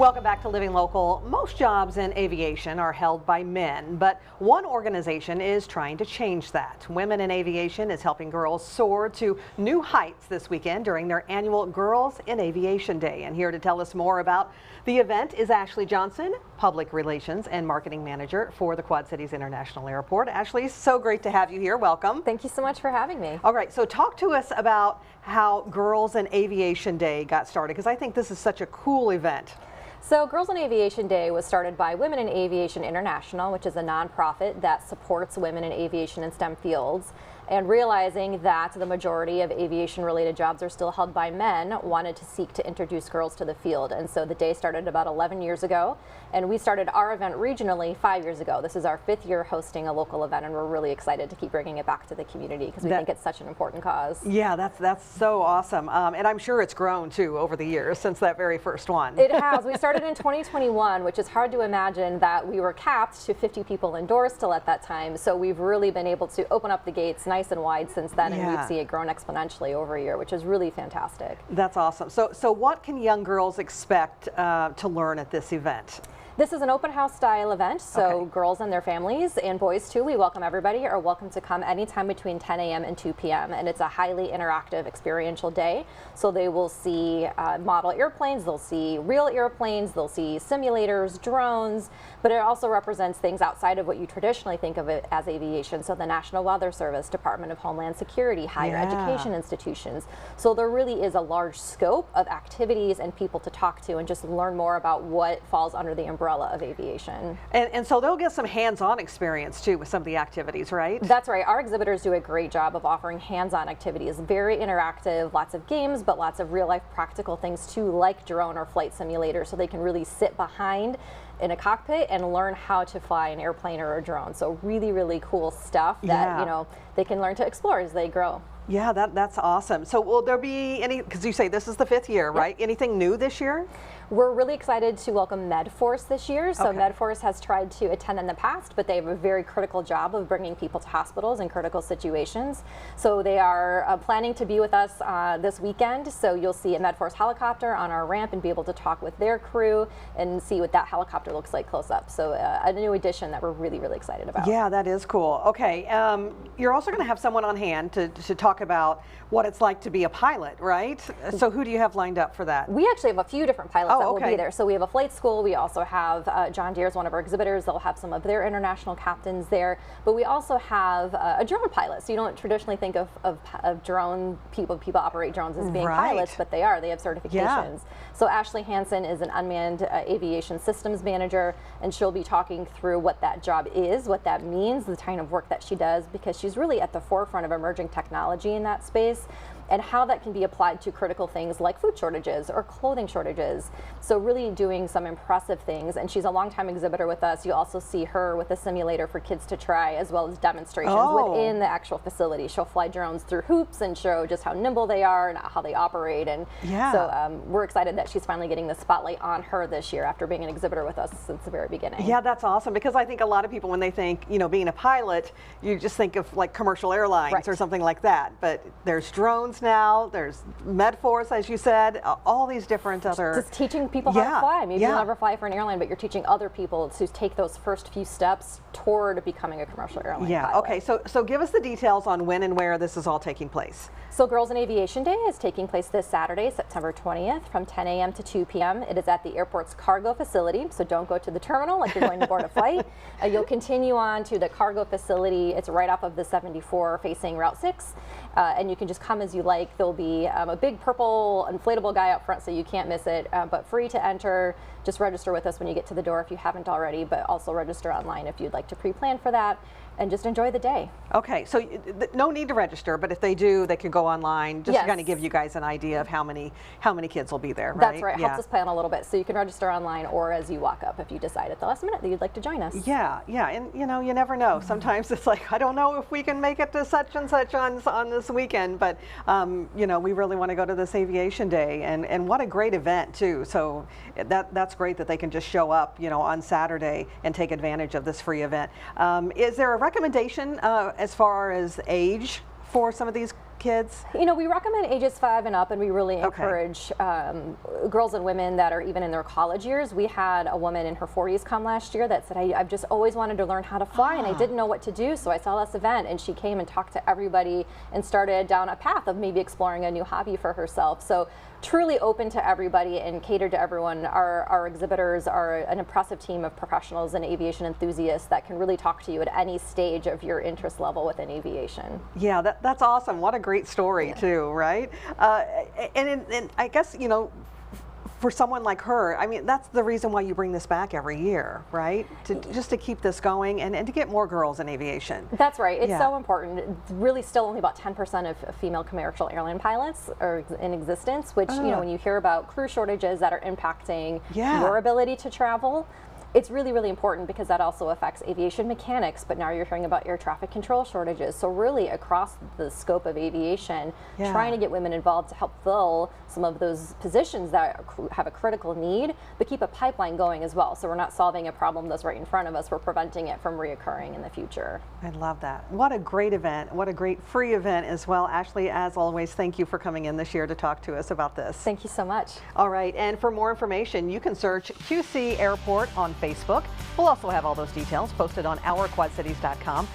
Welcome back to Living Local. Most jobs in aviation are held by men, but one organization is trying to change that. Women in Aviation is helping girls soar to new heights this weekend during their annual Girls in Aviation Day. And here to tell us more about the event is Ashleigh Johnston, Public Relations and Marketing Manager for the Quad Cities International Airport. Ashleigh, so great to have you here. Welcome. Thank you so much for having me. All right, so talk to us about how Girls in Aviation Day got started, because I think this is such a cool event. So Girls in Aviation Day was started by Women in Aviation International, which is a nonprofit that supports women in aviation and STEM fields. And realizing that the majority of aviation-related jobs are still held by men, wanted to seek to introduce girls to the field. And so the day started about 11 years ago, and we started our event regionally 5 years ago. This is our 5th year hosting a local event, and we're really excited to keep bringing it back to the community because we think it's such an important cause. Yeah, that's so awesome. And I'm sure it's grown too over the years since that very first one. It has. We started in 2021, which is hard to imagine that we were capped to 50 people indoors still at that time. So we've really been able to open up the gates nice and wide since then, and we see it grown exponentially over a year, which is really fantastic. That's awesome. So what can young girls expect to learn at this event? This is an open house style event, so girls and their families and boys too, we welcome everybody, are welcome to come anytime between 10 a.m. and 2 p.m. and it's a highly interactive experiential day. So they will see model airplanes, they'll see real airplanes, they'll see simulators, drones, but it also represents things outside of what you traditionally think of it as aviation. So the National Weather Service, Department of Homeland Security, higher education institutions. So there really is a large scope of activities and people to talk to and just learn more about what falls under the umbrella of aviation. And so they'll get some hands-on experience too with some of the activities, right? That's right. Our exhibitors do a great job of offering hands-on activities, very interactive, lots of games, but lots of real-life practical things too, like drone or flight simulators, so they can really sit behind in a cockpit and learn how to fly an airplane or a drone. So really, really cool stuff that you know they can learn to explore as they grow. Yeah, that's awesome. So will there be any, because you say this is the 5th year, right? Anything new this year? We're really excited to welcome MedForce this year. So MedForce has tried to attend in the past, but they have a very critical job of bringing people to hospitals in critical situations. So they are planning to be with us this weekend. So you'll see a MedForce helicopter on our ramp and be able to talk with their crew and see what that helicopter looks like close up. So a new addition that we're really, really excited about. Yeah, that is cool. Okay, you're also going to have someone on hand to talk about what it's like to be a pilot, right? So who do you have lined up for that? We actually have a few different pilots that will be there. So we have a flight school. We also have John Deere is one of our exhibitors. They'll have some of their international captains there. But we also have a drone pilot. So you don't traditionally think of drone people operate drones as being pilots, but they are. They have certifications. So Ashleigh Hansen is an unmanned aviation systems manager, and she'll be talking through what that job is, what that means, the kind of work that she does, because she's really at the forefront of emerging technology in that space, and how that can be applied to critical things like food shortages or clothing shortages. So really doing some impressive things, and she's a longtime exhibitor with us. You also see her with a simulator for kids to try, as well as demonstrations within the actual facility. She'll fly drones through hoops and show just how nimble they are and how they operate. And so we're excited that she's finally getting the spotlight on her this year after being an exhibitor with us since the very beginning. Yeah, that's awesome, because I think a lot of people, when they think, you know, being a pilot, you just think of like commercial airlines or something like that. But there's drones now, there's MedForce, as you said, all these different other... Just teaching people how to fly. Maybe you'll never fly for an airline, but you're teaching other people to take those first few steps toward becoming a commercial airline pilot. Okay, so give us the details on when and where this is all taking place. So Girls in Aviation Day is taking place this Saturday, September 20th, from 10 a.m. to 2 p.m. It is at the airport's cargo facility, so don't go to the terminal like you're going to board a flight. You'll continue on to the cargo facility. It's right off of the 74 facing Route 6, and you can just come as you like. There'll be a big purple inflatable guy out front, so you can't miss it, but free to enter. Just register with us when you get to the door if you haven't already, but also register online if you'd like to pre-plan for that, and just enjoy the day. Okay, so no need to register, but if they do, they can go online just to kind of give you guys an idea of how many kids will be there, right? That's right. Helps us plan a little bit, so you can register online or as you walk up if you decide at the last minute that you'd like to join us. Yeah, and you know, you never know. Sometimes it's like, I don't know if we can make it to such and such on this weekend, but you know, we really want to go to this Aviation Day, and what a great event too. So that's great that they can just show up, you know, on Saturday and take advantage of this free event. Is there a recommendation as far as age for some of these kids? You know, we recommend ages 5 and up, and we really encourage girls and women that are even in their college years. We had a woman in her 40s come last year that said, I've just always wanted to learn how to fly, and I didn't know what to do, so I saw this event, and she came and talked to everybody and started down a path of maybe exploring a new hobby for herself. So truly open to everybody and catered to everyone. Our exhibitors are an impressive team of professionals and aviation enthusiasts that can really talk to you at any stage of your interest level within aviation. Yeah, that's awesome. What a great story too, right? And I guess, you know, for someone like her, I mean, that's the reason why you bring this back every year, right? Just to keep this going and to get more girls in aviation. That's right. It's so important. It's really still only about 10% of female commercial airline pilots are in existence, which, you know, when you hear about crew shortages that are impacting your ability to travel, it's really, really important because that also affects aviation mechanics, but now you're hearing about air traffic control shortages. So really across the scope of aviation, trying to get women involved to help fill some of those positions that have a critical need, but keep a pipeline going as well. So we're not solving a problem that's right in front of us, we're preventing it from reoccurring in the future. I love that. What a great event. What a great free event as well. Ashleigh, as always, thank you for coming in this year to talk to us about this. Thank you so much. All right, and for more information, you can search QC Airport on Facebook. We'll also have all those details posted on ourquadcities.com.